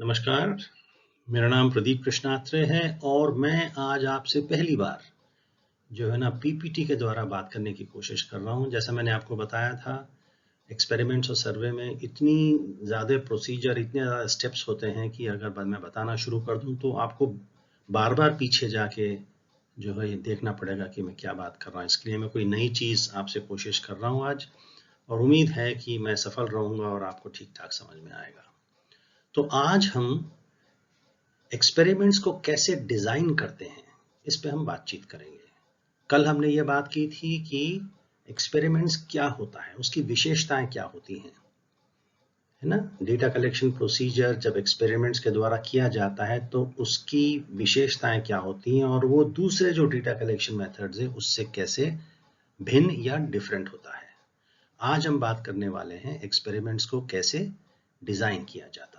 नमस्कार, मेरा नाम प्रदीप कृष्णात्रे है और मैं आज आपसे पहली बार जो है ना पीपीटी के द्वारा बात करने की कोशिश कर रहा हूँ। जैसा मैंने आपको बताया था, एक्सपेरिमेंट्स और सर्वे में इतनी ज़्यादा प्रोसीजर, इतने ज़्यादा स्टेप्स होते हैं कि अगर मैं बताना शुरू कर दूँ तो आपको बार-बार पीछे जाके जो है ये देखना पड़ेगा कि मैं क्या बात कर रहा हूँ। इसके लिए मैं कोई नई चीज़ आपसे कोशिश कर रहा हूँ आज और उम्मीद है कि मैं सफल रहूँगा और आपको ठीक-ठाक समझ में आएगा। तो आज हम एक्सपेरिमेंट्स को कैसे डिजाइन करते हैं, इस पे हम बातचीत करेंगे। कल हमने ये बात की थी कि एक्सपेरिमेंट्स क्या होता है, उसकी विशेषताएं क्या होती हैं, है ना। डेटा कलेक्शन प्रोसीजर जब एक्सपेरिमेंट्स के द्वारा किया जाता है तो उसकी विशेषताएं क्या होती हैं और वो दूसरे जो डेटा कलेक्शन मेथड्स है उससे कैसे भिन्न या डिफरेंट होता है। आज हम बात करने वाले हैं एक्सपेरिमेंट्स को कैसे डिजाइन किया जाता है।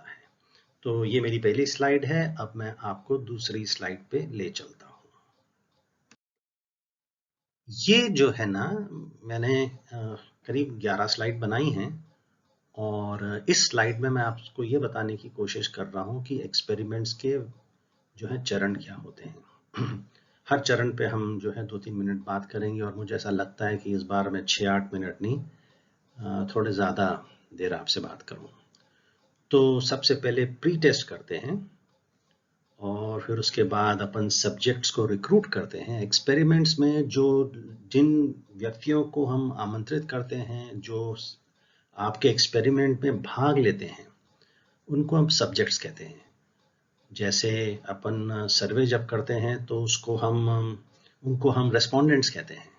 तो ये मेरी पहली स्लाइड है। अब मैं आपको दूसरी स्लाइड पे ले चलता हूँ। ये जो है ना, मैंने करीब 11 स्लाइड बनाई हैं और इस स्लाइड में मैं आपको ये बताने की कोशिश कर रहा हूँ कि एक्सपेरिमेंट्स के जो है चरण क्या होते हैं। हर चरण पे हम जो है 2-3 मिनट बात करेंगे और मुझे ऐसा लगता है कि इस बार मैं 6-8 मिनट नहीं, थोड़े ज़्यादा देर आपसे बात करूँ। तो सबसे पहले प्री टेस्ट करते हैं और फिर उसके बाद अपन सब्जेक्ट्स को रिक्रूट करते हैं। एक्सपेरिमेंट्स में जो जिन व्यक्तियों को हम आमंत्रित करते हैं, जो आपके एक्सपेरिमेंट में भाग लेते हैं, उनको हम सब्जेक्ट्स कहते हैं। जैसे अपन सर्वे जब करते हैं तो उसको हम उनको हम रेस्पोंडेंट्स कहते हैं,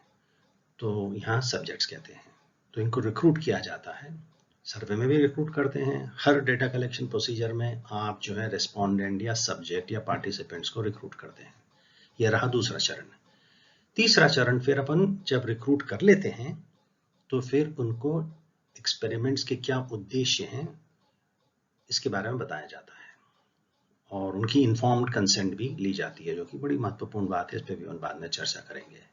तो यहाँ सब्जेक्ट्स कहते हैं। तो इनको रिक्रूट किया जाता है, सर्वे में भी रिक्रूट करते हैं। हर डेटा कलेक्शन प्रोसीजर में आप जो है रेस्पोंडेंट या सब्जेक्ट या पार्टिसिपेंट्स को रिक्रूट करते हैं। यह रहा दूसरा चरण। तीसरा चरण, फिर अपन जब रिक्रूट कर लेते हैं तो फिर उनको एक्सपेरिमेंट्स के क्या उद्देश्य हैं इसके बारे में बताया जाता है और उनकी इन्फॉर्म्ड कंसेंट भी ली जाती है, जो कि बड़ी महत्वपूर्ण बात है। इस पर भी हम बाद में चर्चा करेंगे।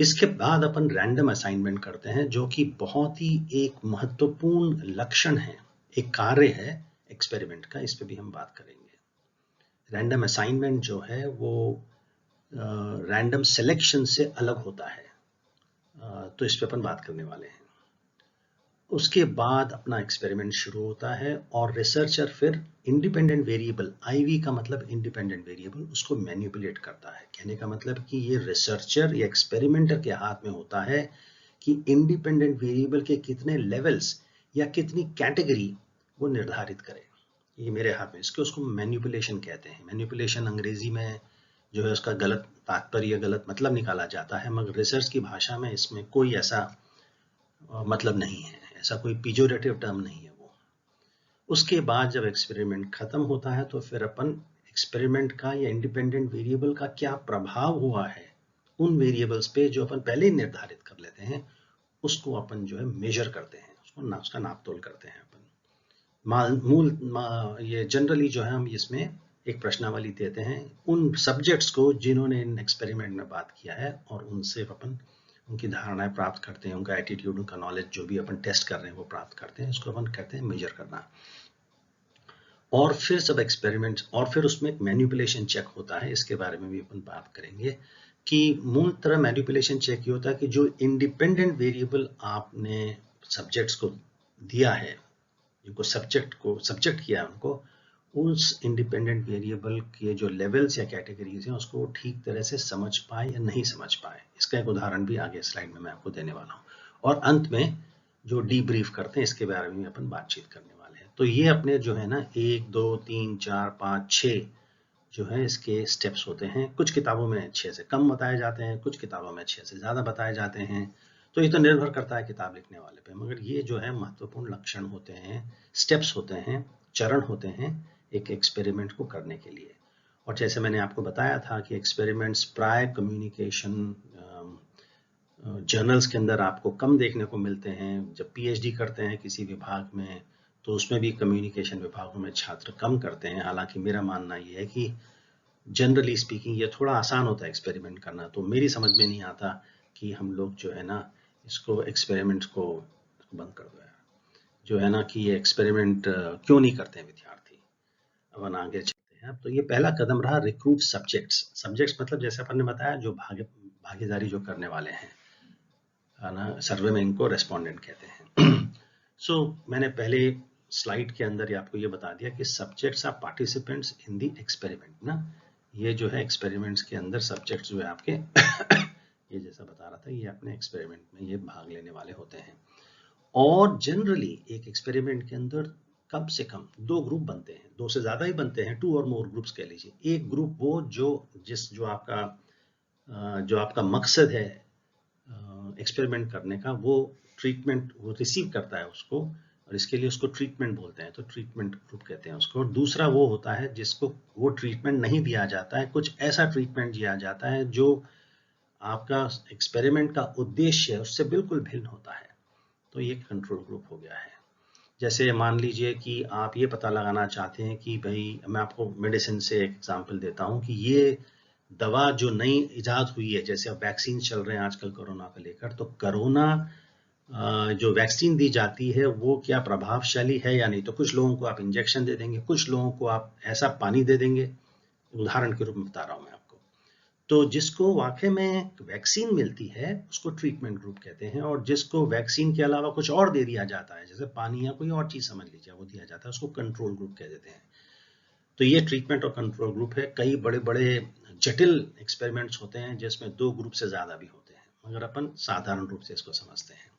इसके बाद अपन रैंडम असाइनमेंट करते हैं, जो कि बहुत ही एक महत्वपूर्ण लक्षण है, एक कार्य है एक्सपेरिमेंट का। इस पे भी हम बात करेंगे। रैंडम असाइनमेंट जो है वो रैंडम सिलेक्शन से अलग होता है, तो इस पे अपन बात करने वाले हैं। उसके बाद अपना एक्सपेरिमेंट शुरू होता है और रिसर्चर फिर इंडिपेंडेंट वेरिएबल, आईवी का मतलब इंडिपेंडेंट वेरिएबल, उसको मैनिपुलेट करता है। कहने का मतलब कि ये रिसर्चर या एक्सपेरिमेंटर के हाथ में होता है कि इंडिपेंडेंट वेरिएबल के कितने लेवल्स या कितनी कैटेगरी वो निर्धारित करे। ये मेरे हाथ में, इसको उसको मैनिपुलेशन कहते हैं। मैनिपुलेशन अंग्रेजी में जो है उसका गलत तात्पर्य, गलत मतलब निकाला जाता है, मगर रिसर्च की भाषा में इसमें कोई ऐसा मतलब नहीं है, ऐसा कोई पिजोरेटिव टर्म नहीं है वो। उसके बाद जब एक्सपेरिमेंट खत्म होता है तो फिर अपन एक्सपेरिमेंट का या इंडिपेंडेंट वेरिएबल का क्या प्रभाव हुआ है उन वेरिएबल्स पे जो अपन पहले ही निर्धारित कर लेते हैं, उसको अपन जो है मेजर करते हैं, उसका नाप तोल करते हैं अपन। ये जनरली जो है हम इसमें एक प्रश्नावली देते हैं उन सब्जेक्ट्स को जिन्होंने इन एक्सपेरिमेंट में बात किया है और उनसे अपन उनकी धारणाएं प्राप्त करते हैं, उनका एटीट्यूड, उनका नॉलेज, जो भी अपन टेस्ट कर रहे हैं वो प्राप्त करते हैं। इसको अपन कहते हैं मेजर करना। और फिर सब एक्सपेरिमेंट और फिर उसमें एक मैनिपुलेशन चेक होता है। इसके बारे में भी अपन बात करेंगे कि मूल तरह मैनिपुलेशन चेक ये होता है कि जो इंडिपेंडेंट वेरिएबल आपने सब्जेक्ट्स को दिया है, जिनको सब्जेक्ट किया है उनको, उस इंडिपेंडेंट वेरिएबल के जो लेवल्स या कैटेगरीज हैं उसको ठीक तरह से समझ पाए या नहीं समझ पाए। इसका एक उदाहरण भी आगे स्लाइड में मैं आपको देने वाला हूँ। और अंत में जो डीब्रीफ करते हैं इसके बारे में अपन बातचीत करने वाले हैं। तो ये अपने जो है ना 1 2 3 4 5 6 जो है इसके स्टेप्स होते हैं। कुछ किताबों में 6 से कम बताए जाते हैं, कुछ किताबों में 6 से ज़्यादा बताए जाते हैं। तो ये तो निर्भर करता है किताब लिखने वाले पे, मगर ये जो है महत्वपूर्ण लक्षण होते हैं, स्टेप्स होते हैं, चरण होते हैं एक एक्सपेरिमेंट को करने के लिए। और जैसे मैंने आपको बताया था कि एक्सपेरिमेंट्स प्राय कम्युनिकेशन जर्नल्स के अंदर आपको कम देखने को मिलते हैं। जब पीएचडी करते हैं किसी विभाग में तो उसमें भी कम्युनिकेशन विभागों में छात्र कम करते हैं। हालांकि मेरा मानना ये है कि जनरली स्पीकिंग ये थोड़ा आसान होता है एक्सपेरिमेंट करना, तो मेरी समझ में नहीं आता कि हम लोग जो है ना इसको एक्सपेरिमेंट को बंद कर दो यार, जो है ना कि ये एक्सपेरिमेंट क्यों नहीं करते हैं विद्यार्थी। अब आगे चलते हैं। तो ये पहला कदम रहा रिक्रूट सब्जेक्ट्स। सब्जेक्ट्स मतलब जैसे अपन ने बताया जो भागीदारी जो करने वाले हैं, है ना, सर्वे में इनको रेस्पोंडेंट कहते हैं। सो मैंने पहले स्लाइड के अंदर ही आपको ये बता दिया कि subjects are participants in the experiment ना। ये जो है एक्सपेरिमेंट्स के अंदर सब्जेक्ट्स जो है आपके ये जैसा बता रहा था, ये अपने एक्सपेरिमेंट में ये भाग लेने वाले होते हैं। और जनरली एक एक्सपेरिमेंट के अंदर कम से कम 2 ग्रुप बनते हैं, 2 से ज्यादा ही बनते हैं, 2 और मोर ग्रुप्स कह लीजिए। एक ग्रुप वो जो आपका मकसद है एक्सपेरिमेंट करने का, वो ट्रीटमेंट वो रिसीव करता है उसको, और इसके लिए उसको ट्रीटमेंट बोलते हैं, तो ट्रीटमेंट ग्रुप कहते हैं उसको। और दूसरा वो होता है जिसको वो ट्रीटमेंट नहीं दिया जाता है, कुछ ऐसा ट्रीटमेंट दिया जाता है जो आपका एक्सपेरिमेंट का उद्देश्य है उससे बिल्कुल भिन्न होता है, तो ये कंट्रोल ग्रुप हो गया है। जैसे मान लीजिए कि आप ये पता लगाना चाहते हैं कि भाई, मैं आपको मेडिसिन से एक एग्जांपल देता हूं कि ये दवा जो नई इजाद हुई है, जैसे अब वैक्सीन चल रहे हैं आजकल कोरोना को लेकर, तो कोरोना जो वैक्सीन दी जाती है वो क्या प्रभावशाली है या नहीं। तो कुछ लोगों को आप इंजेक्शन दे देंगे, कुछ लोगों को आप ऐसा पानी दे देंगे, उदाहरण के रूप में बता रहा हूं मैं आपको। तो जिसको वाकई में वैक्सीन मिलती है उसको ट्रीटमेंट ग्रुप कहते हैं, और जिसको वैक्सीन के अलावा कुछ और दे दिया जाता है, जैसे पानी या कोई और चीज समझ लीजिए वो दिया जाता है, उसको कंट्रोल ग्रुप कह देते हैं। तो ये ट्रीटमेंट और कंट्रोल ग्रुप है। कई बड़े बड़े जटिल एक्सपेरिमेंट्स होते हैं जिसमें 2 ग्रुप से ज्यादा भी होते हैं, मगर अपन साधारण रूप से इसको समझते हैं।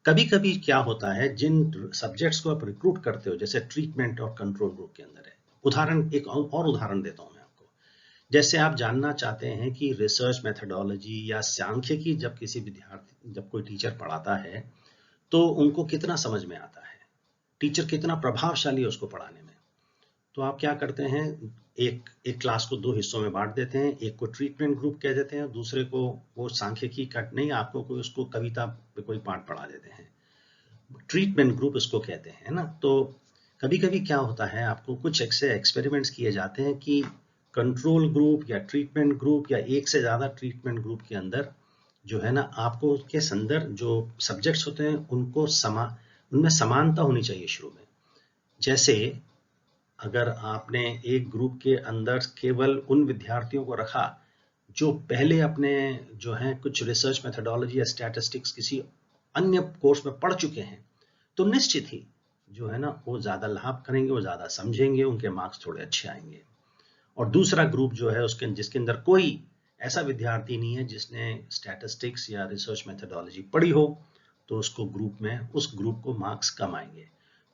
कभी कभी क्या होता है, जिन सब्जेक्ट्स को आप रिक्रूट करते हो, जैसे ट्रीटमेंट और कंट्रोल ग्रुप के अंदर है, उदाहरण एक और उदाहरण देता हूं मैं आपको। जैसे आप जानना चाहते हैं कि रिसर्च मेथोडोलॉजी या सांख्यिकी जब किसी विद्यार्थी, जब कोई टीचर पढ़ाता है तो उनको कितना समझ में आता है, टीचर कितना प्रभावशाली है उसको पढ़ाने में। तो आप क्या करते हैं, एक एक क्लास को 2 हिस्सों में बांट देते हैं, एक को ट्रीटमेंट ग्रुप कह देते हैं, दूसरे को वो सांख्यिकी का नहीं, आपको कोई उसको कविता पे कोई पाठ पढ़ा देते हैं, ट्रीटमेंट ग्रुप इसको कहते हैं ना। तो कभी कभी क्या होता है, आपको कुछ ऐसे एक्सपेरिमेंट्स किए जाते हैं कि कंट्रोल ग्रुप या ट्रीटमेंट ग्रुप या एक से ज्यादा ट्रीटमेंट ग्रुप के अंदर जो है ना, आपको उसके संदर्भ जो सब्जेक्ट्स होते हैं उनमें समानता होनी चाहिए शुरू में। जैसे अगर आपने एक ग्रुप के अंदर केवल उन विद्यार्थियों को रखा जो पहले अपने जो है कुछ रिसर्च मेथोडोलॉजी या स्टैटिस्टिक्स किसी अन्य कोर्स में पढ़ चुके हैं, तो निश्चित ही जो है ना वो ज्यादा लाभ करेंगे, वो ज्यादा समझेंगे, उनके मार्क्स थोड़े अच्छे आएंगे। और दूसरा ग्रुप जो है उसके जिसके अंदर कोई ऐसा विद्यार्थी नहीं है जिसने स्टैटिस्टिक्स या रिसर्च मेथोडोलॉजी पढ़ी हो, तो उसको ग्रुप में उस ग्रुप को मार्क्स कम आएंगे।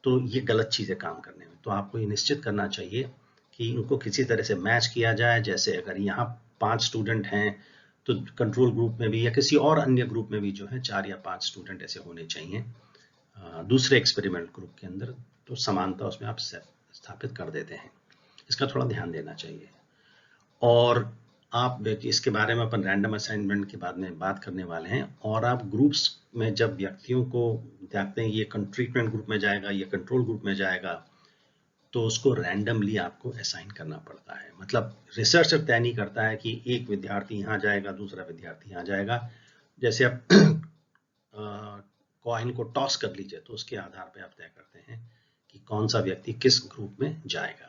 तो ये गलत चीज है काम करने में। तो आपको ये निश्चित करना चाहिए कि इनको किसी तरह से मैच किया जाए। जैसे अगर यहाँ 5 स्टूडेंट हैं तो कंट्रोल ग्रुप में भी या किसी और अन्य ग्रुप में भी जो है 4 या 5 स्टूडेंट ऐसे होने चाहिए दूसरे एक्सपेरिमेंट ग्रुप के अंदर। तो समानता उसमें आप स्थापित कर देते हैं, इसका थोड़ा ध्यान देना चाहिए। और आप इसके बारे में अपन रैंडम असाइनमेंट के बाद में बात करने वाले हैं। और आप ग्रुप्स में जब व्यक्तियों को देखते हैं ये ट्रीटमेंट ग्रुप में जाएगा, ये कंट्रोल ग्रुप में जाएगा, तो उसको रैंडमली आपको असाइन करना पड़ता है। मतलब रिसर्चर तय नहीं करता है कि एक विद्यार्थी यहाँ जाएगा, दूसरा विद्यार्थी यहाँ जाएगा। जैसे आप कॉइन को टॉस कर लीजिए तो उसके आधार पर आप तय करते हैं कि कौन सा व्यक्ति किस ग्रुप में जाएगा।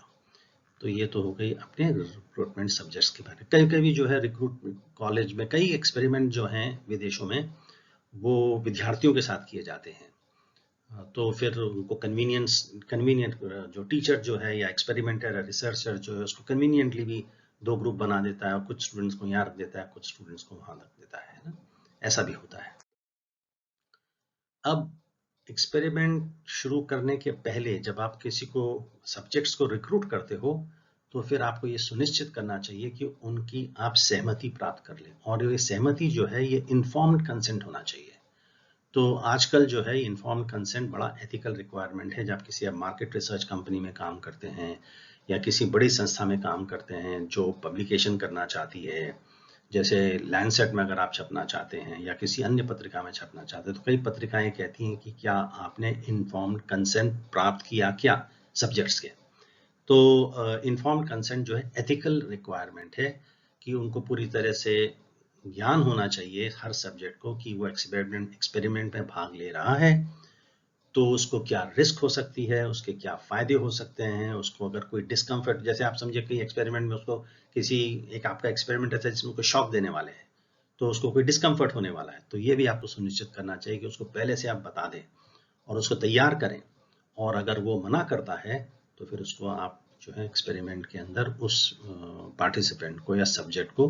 तो ये तो हो गई अपने रिक्रूटमेंट सब्जेक्ट्स के बारे में। कई कभी जो है रिक्रूटमेंट कॉलेज में कई एक्सपेरिमेंट जो हैं विदेशों में वो विद्यार्थियों के साथ किए जाते हैं। तो फिर उनको कन्वीनियंट जो टीचर जो है या एक्सपेरिमेंटर या रिसर्चर जो है उसको कन्वीनियंटली भी 2 ग्रुप बना देता है और कुछ स्टूडेंट्स को यहाँ रख देता है, कुछ स्टूडेंट्स को वहां रख देता है ना, ऐसा भी होता है। अब एक्सपेरिमेंट शुरू करने के पहले जब आप किसी को सब्जेक्ट्स को रिक्रूट करते हो तो फिर आपको ये सुनिश्चित करना चाहिए कि उनकी आप सहमति प्राप्त कर लें। और ये सहमति जो है ये इन्फॉर्म्ड कंसेंट होना चाहिए। तो आजकल जो है इन्फॉर्म्ड कंसेंट बड़ा एथिकल रिक्वायरमेंट है। जब किसी आप मार्केट रिसर्च कंपनी में काम करते हैं या किसी बड़ी संस्था में काम करते हैं जो पब्लिकेशन करना चाहती है, जैसे लैंडसेट में अगर आप छपना चाहते हैं या किसी अन्य पत्रिका में छपना चाहते हैं, तो कई पत्रिकाएं कहती हैं कि क्या आपने इन्फॉर्म्ड कंसेंट प्राप्त किया क्या सब्जेक्ट्स के। तो इन्फॉर्म्ड कंसेंट जो है एथिकल रिक्वायरमेंट है कि उनको पूरी तरह से ज्ञान होना चाहिए हर सब्जेक्ट को कि वो एक्सपेरिमेंट में भाग ले रहा है तो उसको क्या रिस्क हो सकती है, उसके क्या फ़ायदे हो सकते हैं, उसको अगर कोई डिस्कम्फर्ट, जैसे आप समझिए कि एक्सपेरिमेंट में उसको एक आपका एक्सपेरिमेंट ऐसा है जिसमें कोई शॉक देने वाले हैं, तो उसको कोई डिस्कम्फर्ट होने वाला है, तो ये भी आपको सुनिश्चित करना चाहिए कि उसको पहले से आप बता दें और उसको तैयार करें। और अगर वो मना करता है तो फिर उसको आप जो है एक्सपेरिमेंट के अंदर उस पार्टिसिपेंट को या सब्जेक्ट को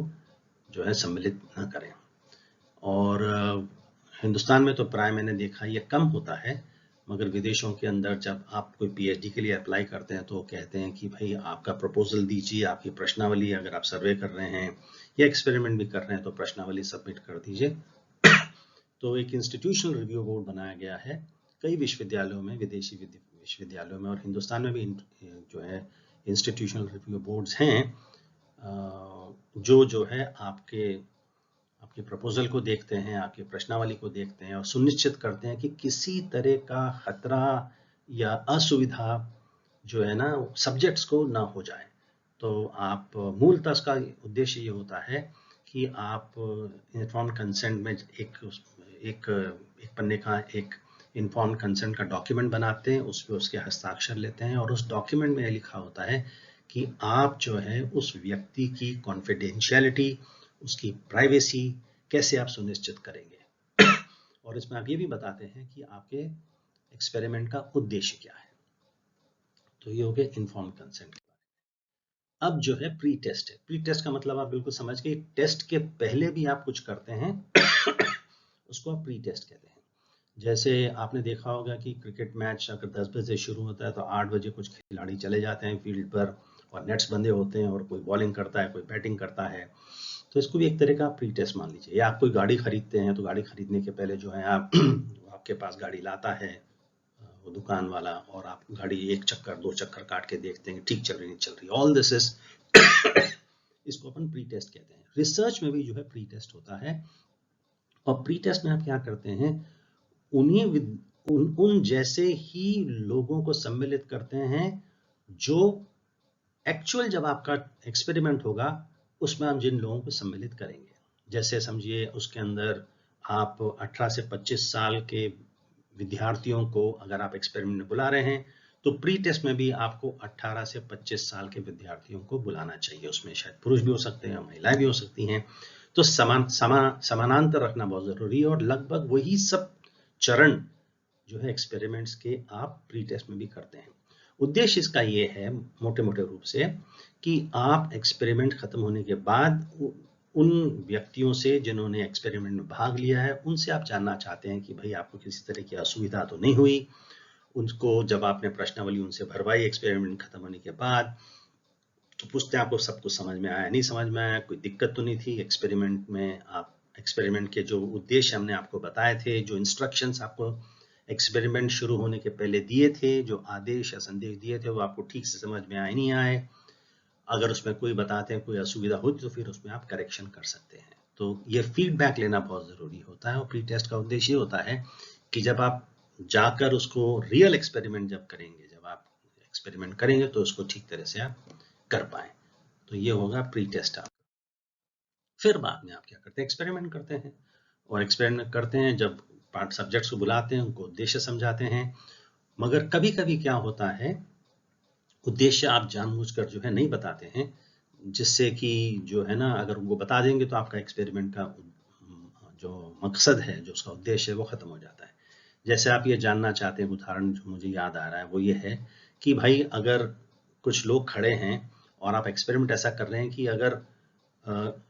जो है सम्मिलित न करें। और हिंदुस्तान में तो प्राय मैंने देखा ये कम होता है, मगर विदेशों के अंदर जब आप कोई पीएचडी के लिए अप्लाई करते हैं तो वो कहते हैं कि भाई आपका प्रपोजल दीजिए, आपकी प्रश्नावली, अगर आप सर्वे कर रहे हैं या एक्सपेरिमेंट भी कर रहे हैं तो प्रश्नावली सबमिट कर दीजिए। तो एक इंस्टीट्यूशनल रिव्यू बोर्ड बनाया गया है कई विश्वविद्यालयों में, विदेशी विश्वविद्यालयों में, और हिंदुस्तान में भी जो है इंस्टीट्यूशनल रिव्यू बोर्ड्स हैं जो है आपके प्रपोजल को देखते हैं, आपकी प्रश्नावली को देखते हैं और सुनिश्चित करते हैं कि किसी तरह का खतरा या असुविधा जो है ना सब्जेक्ट्स को ना हो जाए। तो आप मूलतः इसका उद्देश्य ये होता है कि आप इन्फॉर्म्ड कंसेंट में एक पन्ने का एक इन्फॉर्म्ड कंसेंट का डॉक्यूमेंट बनाते हैं, उस पर उसके हस्ताक्षर लेते हैं और उस डॉक्यूमेंट में लिखा होता है कि आप जो है उस व्यक्ति की कॉन्फिडेंशियलिटी, उसकी प्राइवेसी कैसे आप सुनिश्चित करेंगे। और इसमें आप ये भी बताते हैं कि आपके एक्सपेरिमेंट का उद्देश्य क्या है। तो ये हो गया इन्फॉर्म्ड कंसेंट। अब जो है प्री टेस्ट है। प्री टेस्ट का मतलब आप बिल्कुल समझ गए, टेस्ट के पहले भी आप कुछ करते हैं उसको आप प्री टेस्ट कहते हैं। जैसे आपने देखा होगा कि क्रिकेट मैच अगर 10 बजे शुरू होता है तो 8 बजे कुछ खिलाड़ी चले जाते हैं फील्ड पर और नेट्स बंधे होते हैं और कोई बॉलिंग करता है, कोई बैटिंग करता है। तो इसको भी एक तरह का प्री टेस्ट मान लीजिए। या आप कोई गाड़ी खरीदते हैं तो गाड़ी खरीदने के पहले जो है आप आपके पास गाड़ी लाता है वो दुकान वाला, और आप गाड़ी 1 चक्कर 2 चक्कर काट के देखते हैं ठीक चल रही नहीं चल रही। ऑल दिस इज इसको अपन प्री टेस्ट कहते हैं। रिसर्च में भी जो है प्री टेस्ट होता है, और प्री टेस्ट में आप क्या करते हैं, उन जैसे ही लोगों को सम्मिलित करते हैं जो एक्चुअल जब आपका एक्सपेरिमेंट होगा उसमें हम जिन लोगों को सम्मिलित करेंगे। जैसे समझिए उसके अंदर आप 18 से 25 साल के विद्यार्थियों को अगर आप एक्सपेरिमेंट में बुला रहे हैं तो प्री टेस्ट में भी आपको 18 से 25 साल के विद्यार्थियों को बुलाना चाहिए। उसमें शायद पुरुष भी हो सकते हैं, महिलाएं भी हो सकती हैं। तो समानांतर रखना बहुत जरूरी है, और लगभग वही सब चरण जो है एक्सपेरिमेंट्स के आप प्री टेस्ट में भी करते हैं। उद्देश्य इसका ये है मोटे मोटे रूप से कि आप एक्सपेरिमेंट खत्म होने के बाद उन व्यक्तियों से जिन्होंने एक्सपेरिमेंट में भाग लिया है उनसे आप जानना चाहते हैं कि भाई आपको किसी तरह की असुविधा तो नहीं हुई। उनको जब आपने प्रश्नावली उनसे भरवाई एक्सपेरिमेंट खत्म होने के बाद तो पूछते हैं आपको सब कुछ समझ में आया, नहीं समझ में आया, कोई दिक्कत तो नहीं थी एक्सपेरिमेंट में। आप एक्सपेरिमेंट के जो उद्देश्य हमने आपको बताए थे, जो इंस्ट्रक्शंस आपको एक्सपेरिमेंट शुरू होने के पहले दिए थे, जो आदेश या संदेश दिए थे, वो आपको ठीक से समझ में आए नहीं आए। अगर उसमें कोई बताते हैं कोई असुविधा हो तो फिर उसमें आप करेक्शन कर सकते हैं। तो ये फीडबैक लेना बहुत ज़रूरी होता है, और प्री टेस्ट का उद्देश्य होता है कि जब आप जाकर उसको रियल एक्सपेरिमेंट जब करेंगे, जब आप एक्सपेरिमेंट करेंगे तो उसको ठीक तरह से आप कर पाए। तो ये होगा प्री टेस्ट। आप फिर बाद में आप क्या करते हैं, एक्सपेरिमेंट करते हैं। और एक्सपेरिमेंट करते हैं जब पार्ट सब्जेक्ट्स को बुलाते हैं, उनको उद्देश्य समझाते हैं। मगर कभी कभी क्या होता है, उद्देश्य आप जानबूझकर जो है नहीं बताते हैं, जिससे कि जो है ना अगर उनको बता देंगे तो आपका एक्सपेरिमेंट का जो मकसद है, जो उसका उद्देश्य है, वो खत्म हो जाता है। जैसे आप ये जानना चाहते हैं, उदाहरण जो मुझे याद आ रहा है वो ये है कि भाई अगर कुछ लोग खड़े हैं और आप एक्सपेरिमेंट ऐसा कर रहे हैं कि अगर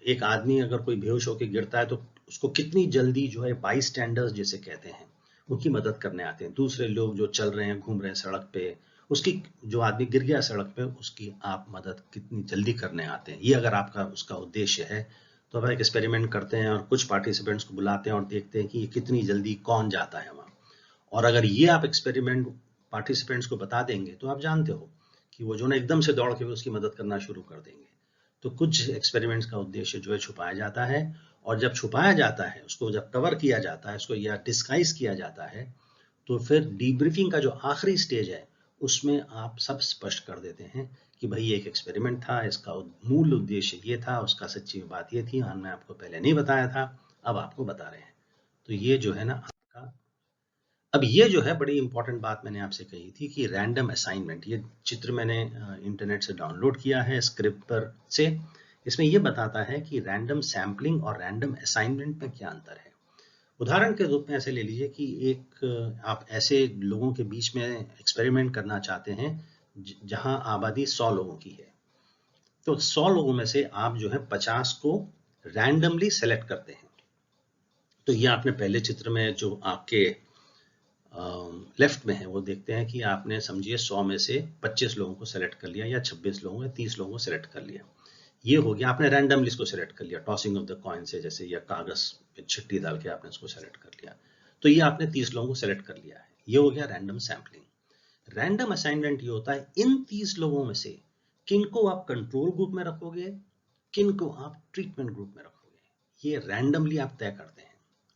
एक आदमी अगर कोई बेहोश होकर गिरता है तो उसको कितनी जल्दी जो है बाई स्टैंडर्स जिसे कहते हैं उनकी मदद करने आते हैं। दूसरे लोग जो चल रहे हैं, घूम रहे हैं सड़क पे, उसकी जो आदमी गिर गया सड़क पे उसकी आप मदद कितनी जल्दी करने आते हैं। ये अगर आपका उसका उद्देश्य है तो आप एक एक्सपेरिमेंट करते हैं और कुछ पार्टिसिपेंट्स को बुलाते हैं और देखते हैं कि ये कितनी जल्दी कौन जाता है वहाँ। और अगर ये आप एक्सपेरिमेंट पार्टिसिपेंट्स को बता देंगे तो आप जानते हो कि वो जो ना एकदम से दौड़ के उसकी मदद करना शुरू कर देंगे। तो कुछ एक्सपेरिमेंट्स का उद्देश्य जो है छुपाया जाता है, और जब छुपाया जाता है, उसको जब कवर किया जाता है, उसको या डिस्गाइज किया जाता है, तो फिर डीब्रीफिंग का जो आखिरी स्टेज है उसमें आप सब स्पष्ट कर देते हैं कि भाई ये एक एक्सपेरिमेंट था, इसका मूल उद्देश्य ये था, उसका सच्ची बात ये थी, हमने आपको पहले नहीं बताया था, अब आपको बता रहे हैं। तो ये जो है ना आपका अब ये जो है बड़ी इंपॉर्टेंट बात मैंने आपसे कही थी कि रैंडम असाइनमेंट, ये चित्र मैंने इंटरनेट से डाउनलोड किया है स्क्रिप्ट पर से। इसमें ये बताता है कि रैंडम सैम्पलिंग और रैंडम असाइनमेंट में क्या अंतर है। उदाहरण के रूप में ऐसे ले लीजिए कि एक आप ऐसे लोगों के बीच में एक्सपेरिमेंट करना चाहते हैं जहां आबादी 100 लोगों की है। तो 100 लोगों में से आप जो है 50 को रैंडमली सेलेक्ट करते हैं। तो ये आपने पहले चित्र में जो आपके लेफ्ट में है वो देखते हैं कि आपने समझिए 100 में से 25 लोगों को सेलेक्ट कर लिया, या 26 लोगों या 30 लोगों को सेलेक्ट कर लिया। ये हो गया, आपने रैंडमली इसको सेलेक्ट कर लिया टॉसिंग ऑफ द कॉइन से, जैसे या कागज पे छिट्टी डाल के आपने इसको सेलेक्ट कर लिया। तो ये आपने 30 लोगों को सेलेक्ट कर लिया है, ये हो गया रैंडम सैम्पलिंग। रैंडम असाइनमेंट ये होता है इन 30 लोगों में से किनको आप कंट्रोल ग्रुप में रखोगे, किनको आप ट्रीटमेंट ग्रुप में रखोगे, ये रैंडमली आप तय करते हैं।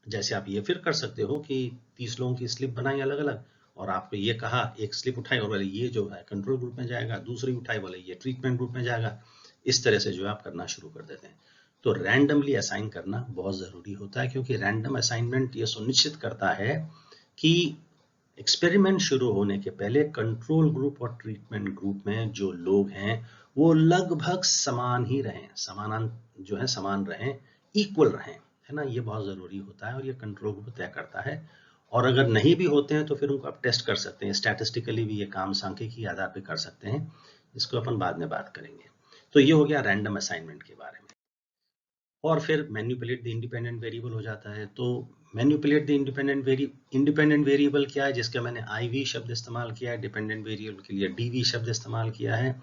जैसे आप ये फिर कर सकते हो कि 30 लोगों की स्लिप बनाई अलग अलग, और आपको ये कहा, एक स्लिप उठाई और बोले ये जो है कंट्रोल ग्रुप में जाएगा, दूसरी उठाई बोले ये ट्रीटमेंट ग्रुप में जाएगा। इस तरह से जो है आप करना शुरू कर देते हैं। तो रैंडमली असाइन करना बहुत ज़रूरी होता है, क्योंकि रैंडम असाइनमेंट ये सुनिश्चित करता है कि एक्सपेरिमेंट शुरू होने के पहले कंट्रोल ग्रुप और ट्रीटमेंट ग्रुप में जो लोग हैं वो लगभग समान ही रहें, समान जो है समान रहें, इक्वल रहें, है ना। ये बहुत ज़रूरी होता है और ये कंट्रोल ग्रुप तय करता है। और अगर नहीं भी होते हैं तो फिर उनको आप टेस्ट कर सकते हैं, स्टैटिस्टिकली भी ये काम सांख्यिकी के आधार पर कर सकते हैं। इसको अपन बाद में बात करेंगे। तो ये हो गया रैंडम असाइनमेंट के बारे में। और फिर मैनिपुलेट द इंडिपेंडेंट वेरिएबल हो जाता है। तो मैनिपुलेट द इंडिपेंडेंट वेरिएबल क्या है, जिसका मैंने IV शब्द इस्तेमाल किया है, डिपेंडेंट वेरिएबल के लिए DV शब्द इस्तेमाल किया है।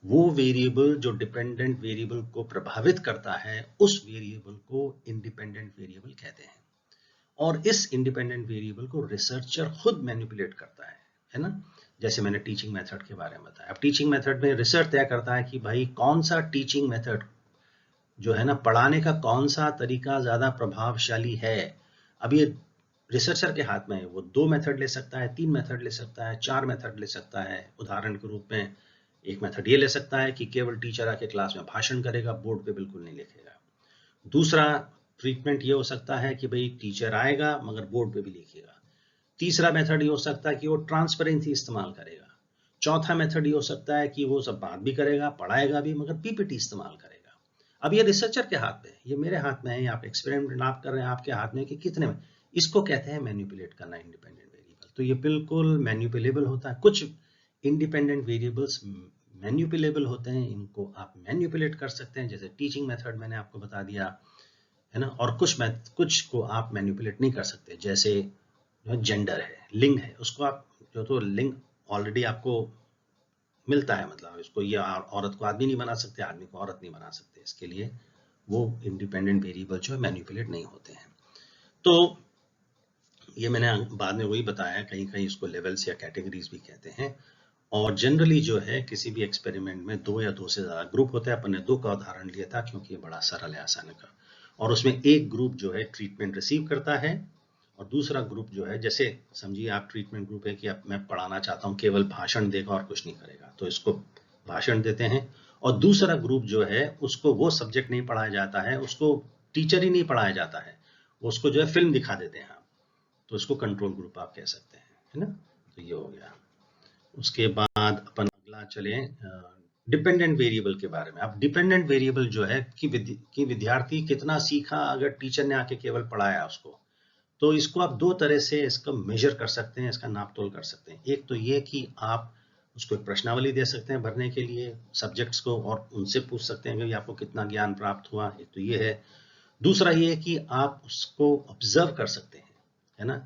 वो वेरिएबल जो डिपेंडेंट वेरिएबल को प्रभावित करता है, उस वेरिएबल को इंडिपेंडेंट वेरिएबल कहते हैं। और इस इंडिपेंडेंट वेरिएबल को रिसर्चर खुद मैनिपुलेट करता है ना। जैसे मैंने टीचिंग मेथड के बारे में बताया। अब टीचिंग मेथड में रिसर्च तय करता है कि भाई कौन सा टीचिंग मेथड जो है ना, पढ़ाने का कौन सा तरीका ज़्यादा प्रभावशाली है। अब ये रिसर्चर के हाथ में है, वो 2 मेथड ले सकता है, 3 मेथड ले सकता है, 4 मेथड ले सकता है। उदाहरण के रूप में एक मेथड ये ले सकता है कि केवल टीचर आके क्लास में भाषण करेगा, बोर्ड पे बिल्कुल नहीं लिखेगा। दूसरा ट्रीटमेंट ये हो सकता है कि भाई टीचर आएगा मगर बोर्ड पे भी लिखेगा। तीसरा मेथड ये हो सकता है कि वो ट्रांसपेरेंसी इस्तेमाल करेगा। चौथा मेथड ये हो सकता है कि वो सब बात भी करेगा, पढ़ाएगा भी, मगर PPT इस्तेमाल करेगा। अब ये रिसर्चर के हाथ में है, ये मेरे हाथ में है, आप एक्सपेरिमेंट आप कर रहे हैं, आपके हाथ में कि कितने में। इसको कहते हैं मैनिपुलेट करना इंडिपेंडेंट वेरिएबल। तो ये बिल्कुल मैनिपुलेबल होता है। कुछ इंडिपेंडेंट वेरिएबल्स मैनिपुलेबल होते हैं, इनको आप मैनिपुलेट कर सकते हैं, जैसे टीचिंग मेथड मैंने आपको बता दिया, है ना। और कुछ को आप मैनिपुलेट नहीं कर सकते, जैसे जेंडर है, लिंग है, उसको आप जो तो लिंग ऑलरेडी आपको मिलता है, मतलब इसको ये औरत को आदमी नहीं बना सकते, आदमी को औरत नहीं बना सकते, इसके लिए वो इंडिपेंडेंट वेरिएबल जो है मैनिपुलेट नहीं होते हैं। तो ये मैंने बाद में वही बताया, कहीं कहीं इसको लेवल्स या कैटेगरीज भी कहते हैं। और जनरली जो है किसी भी एक्सपेरिमेंट में 2 या 2 से ज़्यादा ग्रुप होते हैं। अपन ने 2 का उदाहरण लिया था क्योंकि ये बड़ा सरल है आसान का। और उसमें एक ग्रुप जो है ट्रीटमेंट रिसीव करता है, और दूसरा ग्रुप जो है, जैसे समझिए आप ट्रीटमेंट ग्रुप है कि अब मैं पढ़ाना चाहता हूँ, केवल भाषण देगा और कुछ नहीं करेगा, तो इसको भाषण देते हैं। और दूसरा ग्रुप जो है उसको वो सब्जेक्ट नहीं पढ़ाया जाता है, उसको टीचर ही नहीं पढ़ाया जाता है, उसको जो है फिल्म दिखा देते हैं आप, तो इसको कंट्रोल ग्रुप आप कह सकते हैं, है ना। तो ये हो गया। उसके बाद अपन अगला चले डिपेंडेंट वेरिएबल के बारे में। अब डिपेंडेंट वेरिएबल जो है कि विद्यार्थी कितना सीखा अगर टीचर ने आके केवल पढ़ाया उसको, तो इसको आप 2 तरह से इसका मेजर कर सकते हैं, इसका नापतोल कर सकते हैं। एक तो ये कि आप उसको एक प्रश्नावली दे सकते हैं भरने के लिए सब्जेक्ट्स को, और उनसे पूछ सकते हैं कि आपको कितना ज्ञान प्राप्त हुआ, एक तो ये है। दूसरा ये कि आप उसको ऑब्जर्व कर सकते हैं, है ना,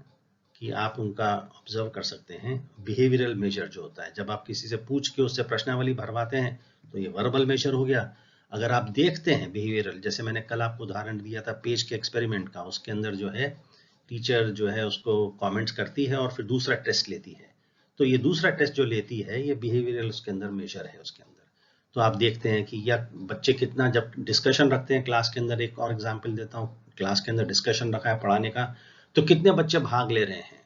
कि आप उनका ऑब्जर्व कर सकते हैं। बिहेवियरल मेजर जो होता है, जब आप किसी से पूछ के उससे प्रश्नावली भरवाते हैं तो ये वर्बल मेजर हो गया। अगर आप देखते हैं बिहेवियरल, जैसे मैंने कल आपको उदाहरण दिया था पेज के एक्सपेरिमेंट का, उसके अंदर जो है टीचर जो है उसको कमेंट्स करती है और फिर दूसरा टेस्ट लेती है, तो ये दूसरा टेस्ट जो लेती है ये बिहेवियरल उसके अंदर मेजर है उसके अंदर। तो आप देखते हैं कि या बच्चे कितना, जब डिस्कशन रखते हैं क्लास के अंदर, एक और एग्जांपल देता हूँ, क्लास के अंदर डिस्कशन रखा है पढ़ाने का, तो कितने बच्चे भाग ले रहे हैं,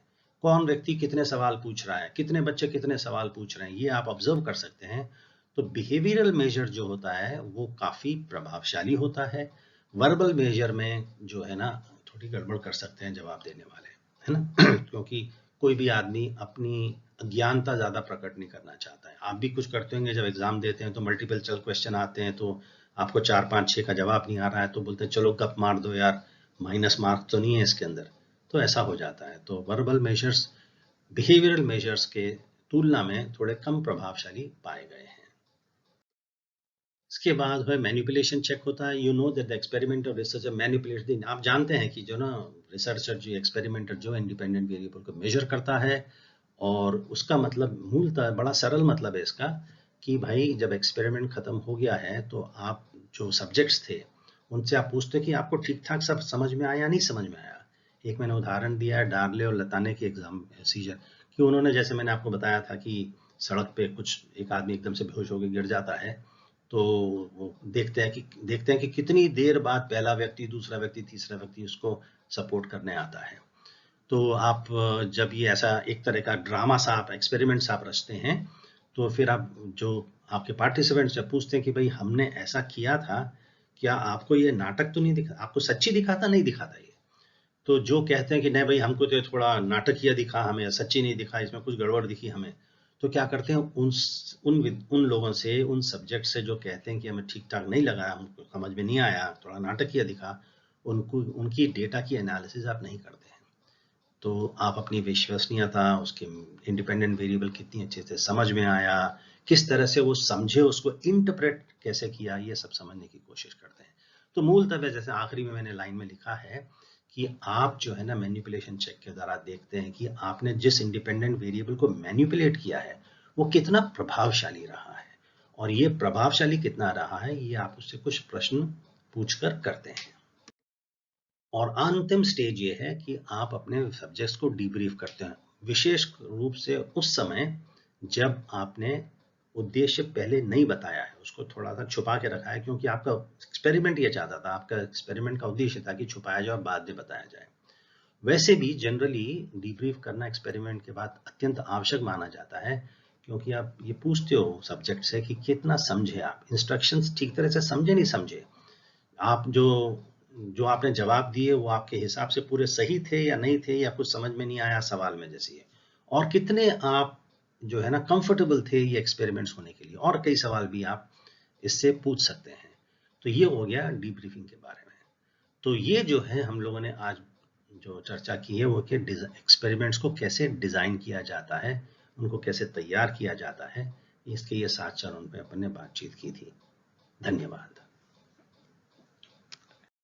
कौन व्यक्ति कितने सवाल पूछ रहा है, कितने बच्चे कितने सवाल पूछ रहे हैं, ये आप ऑब्जर्व कर सकते हैं। तो बिहेवियरल मेजर जो होता है वो काफ़ी प्रभावशाली होता है। वर्बल मेजर में जो है ना थोड़ी गड़बड़ कर सकते हैं जवाब देने वाले, है ना क्योंकि कोई भी आदमी अपनी अज्ञानता ज़्यादा प्रकट नहीं करना चाहता है। आप भी कुछ करते होंगे, जब एग्ज़ाम देते हैं तो मल्टीपल चॉइस क्वेश्चन आते हैं, तो आपको 4, 5, 6 का जवाब नहीं आ रहा है, तो बोलते हैं चलो गप मार दो यार, माइनस मार्क तो नहीं है इसके अंदर। तो ऐसा हो जाता है। तो वर्बल मेजर्स बिहेवियरल मेजर्स के तुलना में थोड़े कम प्रभावशाली पाए गए हैं। इसके बाद है मैनिपुलेशन चेक होता है। You know that the experimenter researcher manipulate the, आप जानते हैं कि जो ना रिसर्चर जो एक्सपेरिमेंटर जो इंडिपेंडेंट वेरिएबल को मेजर करता है, और उसका मतलब मूलतः बड़ा सरल मतलब है इसका कि भाई जब एक्सपेरिमेंट खत्म हो गया है तो आप जो सब्जेक्ट्स थे उनसे आप पूछते कि आपको ठीक ठाक सब समझ में आया, नहीं समझ में आया। एक मैंने उदाहरण दिया है डार्ले और लताने के एग्जाम सीजर कि उन्होंने, जैसे मैंने आपको बताया था कि सड़क पे कुछ एक आदमी एकदम से बेहोश होकर गिर जाता है, तो वो देखते हैं कि कितनी देर बाद पहला व्यक्ति, दूसरा व्यक्ति, तीसरा व्यक्ति उसको सपोर्ट करने आता है। तो आप जब ये ऐसा एक तरह का ड्रामा सा आप एक्सपेरिमेंट्स आप रचते हैं, तो फिर आप जो आपके पार्टिसिपेंट्स से पूछते हैं कि भाई हमने ऐसा किया था, क्या आपको ये नाटक तो नहीं दिखा, आपको सच्ची दिखाता, नहीं दिखाता ये? तो जो कहते हैं कि नहीं भाई हमको तो ये थोड़ा नाटकीय दिखा, हमें सच्ची नहीं दिखा, इसमें कुछ गड़बड़ दिखी हमें, तो क्या करते हैं उन लोगों से, उन सब्जेक्ट से जो कहते हैं कि हमें ठीक ठाक नहीं लगा, हमको समझ में नहीं आया, थोड़ा नाटकीय दिखा, उनको उनकी डेटा की एनालिसिस आप नहीं करते हैं। तो आप अपनी विश्वसनीयता, उसके इंडिपेंडेंट वेरिएबल कितनी अच्छे से समझ में आया, किस तरह से वो समझे, उसको इंटरप्रेट कैसे किया, ये सब समझने की कोशिश करते हैं। तो मूलतः जैसे आखिरी में मैंने लाइन में लिखा है कि आप जो है ना मैनिपुलेशन चेक के द्वारा देखते हैं कि आपने जिस इंडिपेंडेंट वेरिएबल को मैनिपुलेट किया है वो कितना प्रभावशाली रहा है, और ये प्रभावशाली कितना रहा है ये आप उससे कुछ प्रश्न पूछकर करते हैं। और अंतिम स्टेज ये है कि आप अपने सब्जेक्ट्स को डीब्रीफ करते हैं, विशेष रूप से उस समय जब आपने उद्देश्य पहले नहीं बताया है, उसको थोड़ा सा छुपा के रखा है, क्योंकि आपका एक्सपेरिमेंट ये चाहता था, आपका एक्सपेरिमेंट का उद्देश्य था कि छुपाया जाए और बाद में बताया जाए। वैसे भी जनरली डीब्रीफ करना एक्सपेरिमेंट के बाद अत्यंत आवश्यक माना जाता है, क्योंकि आप ये पूछते हो सब्जेक्ट से कि कितना समझे, आप इंस्ट्रक्शंस ठीक तरह से समझे, नहीं समझे, आप जो जो आपने जवाब दिए वो आपके हिसाब से पूरे सही थे या नहीं थे, या कुछ समझ में नहीं आया सवाल में जैसे ये, और कितने आप जो है ना कंफर्टेबल थे ये एक्सपेरिमेंट्स होने के लिए, और कई सवाल भी आप इससे पूछ सकते हैं। तो ये हो गया डीब्रीफिंग के बारे में। तो ये जो है हम लोगों ने आज जो चर्चा की है वो कि एक्सपेरिमेंट्स को कैसे डिज़ाइन किया जाता है, उनको कैसे तैयार किया जाता है, इसके ये 7 चरण पे अपन ने बातचीत की थी। धन्यवाद।